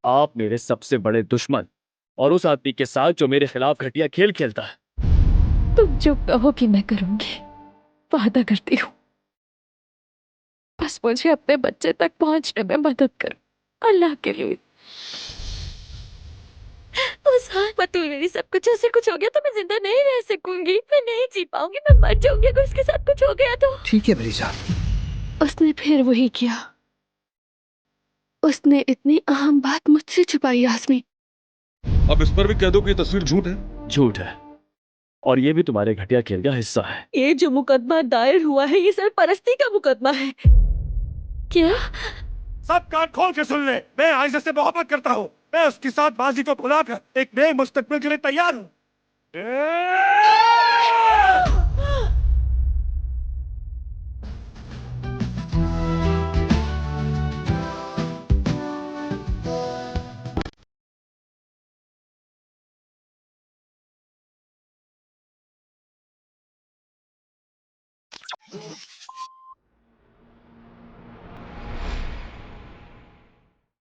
आप मेरे सबसे बड़े दुश्मन और उस आदमी के साथ जो मेरे खिलाफ घटिया खेल खेलता है। तुम जो कहोगी मैं करूंगी, वादा करती हूँ। बस मुझे अपने बच्चे तक पहुंचने में मदद करो, अल्लाह के लिए। उस हाथ मत हुई मेरी, सब कुछ ऐसे कुछ हो गया तो मैं जिंदा नहीं रह सकूंगी, मैं नहीं जी पाऊंगी, मैं मर जाऊंगी अगर उसके साथ कुछ हो गया तो। ठीक है मेरी जान। उसने फिर वही किया। उसने इतनी अहम बात मुझसे छुपाई आसमी। अब इस पर भी कह दो कि ये तस्वीर झूठ है। झूठ है, और ये भी तुम्हारे घटिया खेल का हिस्सा है। ये जो मुकदमा दायर हुआ है ये सरपरस्ती का मुकदमा है। क्या? सब कान खोल के सुन ले, मैं आयशा से मोहब्बत करता हूँ। मैं उसके साथ माजी को भुलाकर एक नए मुस्तकबिल के लिए तैयार हूँ।